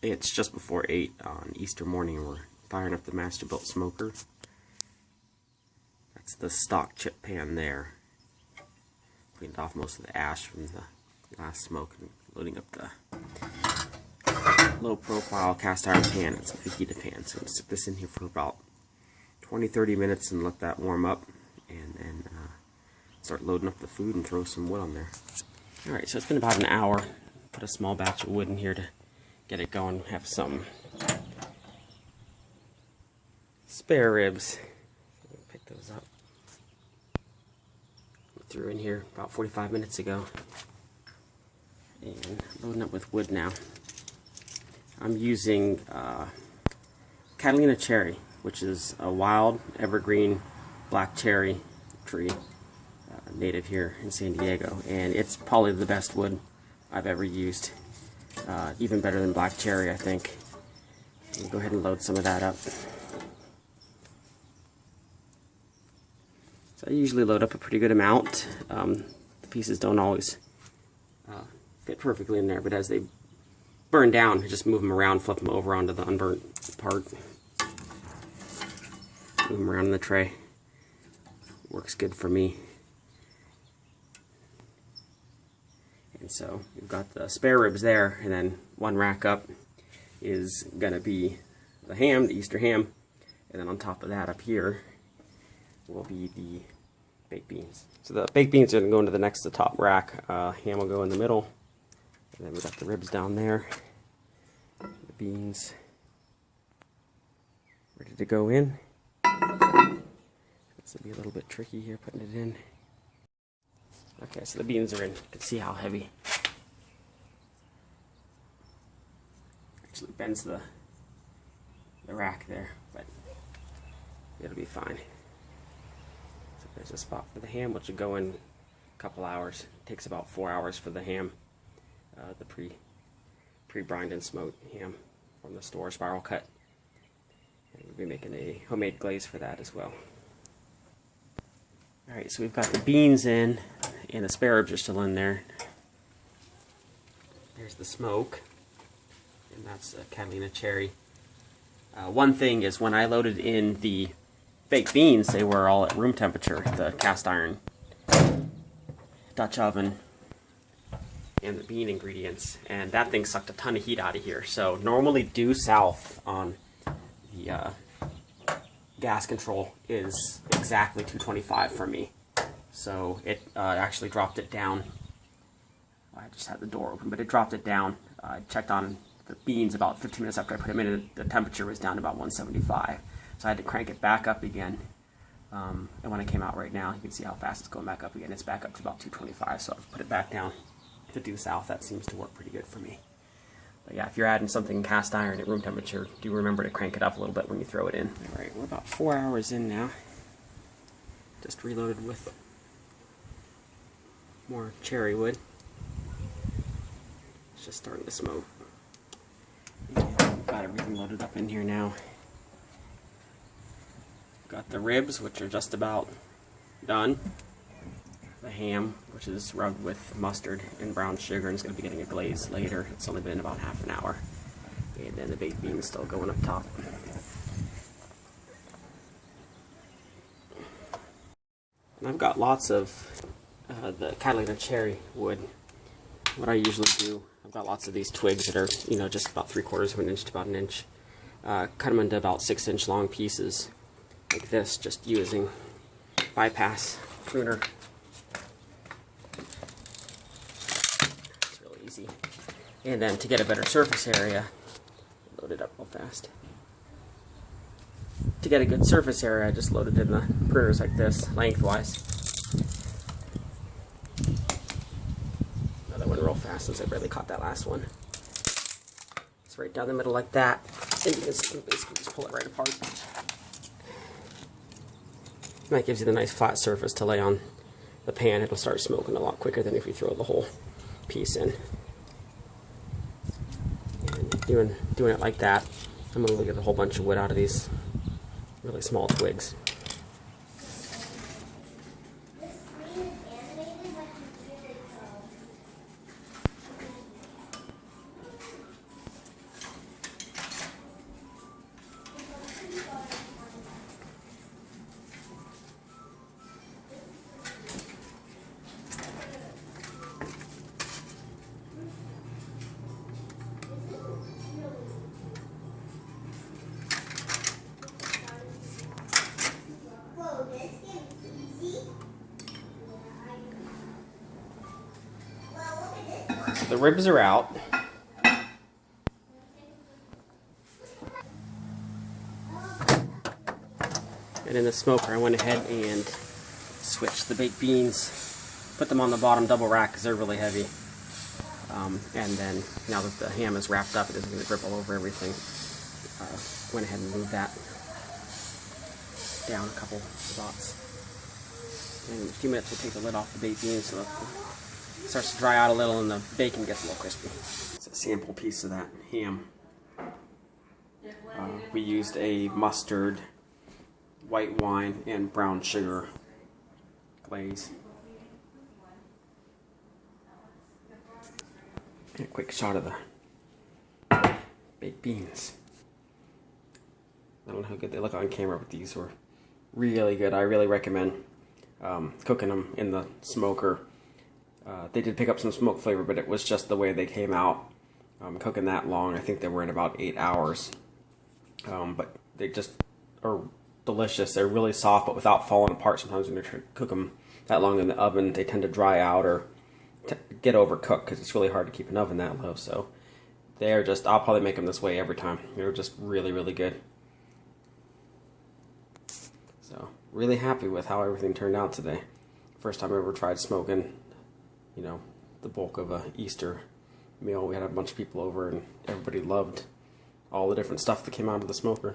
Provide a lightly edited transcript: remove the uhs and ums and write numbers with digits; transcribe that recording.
It's just before 8 on Easter morning, and we're firing up the Masterbuilt smoker. That's the stock chip pan there. Cleaned off most of the ash from the last smoke and loading up the low profile cast iron pan. It's a fajita pan, so I'm going to stick this in here for about 20-30 minutes and let that warm up, and then start loading up the food and throw some wood on there. Alright, so it's been about an hour. Put a small batch of wood in here to get it going. Have some spare ribs. Pick those up. Threw in here about 45 minutes ago. And loading up with wood now. I'm using Catalina Cherry, which is a wild evergreen black cherry tree native here in San Diego, and it's probably the best wood I've ever used. Even better than black cherry, I think. We'll go ahead and load some of that up. So I usually load up a pretty good amount. The pieces don't always fit perfectly in there, but as they burn down, I just move them around, flip them over onto the unburnt part. Move them around in the tray. Works good for me. And so we've got the spare ribs there, and then one rack up is going to be the ham, the Easter ham, and then on top of that up here will be the baked beans. So the baked beans are going to go into the next to the top rack. Ham will go in the middle, and then we've got the ribs down there. The beans ready to go in. This will be a little bit tricky here putting it in. Okay, so the beans are in. You can see how heavy. Actually bends the rack there, but it'll be fine. So there's a spot for the ham, which will go in a couple hours. It takes about 4 hours for the ham, the pre-brined and smoked ham from the store, spiral cut. And we'll be making a homemade glaze for that as well. Alright, so we've got the beans in, and the spare ribs are still in there. There's the smoke, and that's Catalina Cherry. One thing is, when I loaded in the baked beans, they were all at room temperature, the cast iron Dutch oven, and the bean ingredients, and that thing sucked a ton of heat out of here. So normally due south on the gas control is exactly 225 for me. So it actually dropped it down. I just had the door open, but it dropped it down. I checked on the beans about 15 minutes after I put them in, and the temperature was down to about 175. So I had to crank it back up again. And when I came out right now, you can see how fast it's going back up again. It's back up to about 225, so I've put it back down to due south. That seems to work pretty good for me. But yeah, if you're adding something cast iron at room temperature, do remember to crank it up a little bit when you throw it in. Alright, we're about 4 hours in now. Just reloaded with more cherry wood. It's just starting to smoke. And got everything loaded up in here now. Got the ribs, which are just about done. The ham, which is rubbed with mustard and brown sugar, and it's going to be getting a glaze later. It's only been about half an hour. And then the baked beans still going up top. And I've got lots of the Catalina Cherry wood. What I usually do, I've got lots of these twigs that are, you know, just about 3/4 of an inch to about an inch. Cut them into about 6-inch long pieces, like this, just using bypass pruner. And then to get a better surface area, load it up real fast. To get a good surface area, I just loaded in the pruners like this, lengthwise. Another one real fast since I barely caught that last one. It's right down the middle like that. And you can basically just pull it right apart. And that gives you the nice flat surface to lay on the pan. It'll start smoking a lot quicker than if you throw the whole piece in. Doing it like that, I'm going to get a whole bunch of wood out of these really small twigs. ribs are out. And in the smoker, I went ahead and switched the baked beans, put them on the bottom double rack because they're really heavy. And then, now that the ham is wrapped up, it isn't going to drip all over everything. Went ahead and moved that down a couple spots. And in a few minutes, we'll take the lid off the baked beans so that it starts to dry out a little and the bacon gets a little crispy. It's a sample piece of that ham. We used a mustard, white wine, and brown sugar glaze. And a quick shot of the baked beans. I don't know how good they look on camera, but these were really good. I really recommend cooking them in the smoker. They did pick up some smoke flavor, but it was just the way they came out. Cooking that long, I think they were in about 8 hours. But they just are delicious. They're really soft, but without falling apart. Sometimes when you try to cook them that long in the oven, they tend to dry out or get overcooked because it's really hard to keep an oven that low. So they're just, I'll probably make them this way every time. They're just really, really good. So really happy with how everything turned out today. First time I ever tried smoking, you know, the bulk of a Easter meal. We had a bunch of people over and everybody loved all the different stuff that came out of the smoker.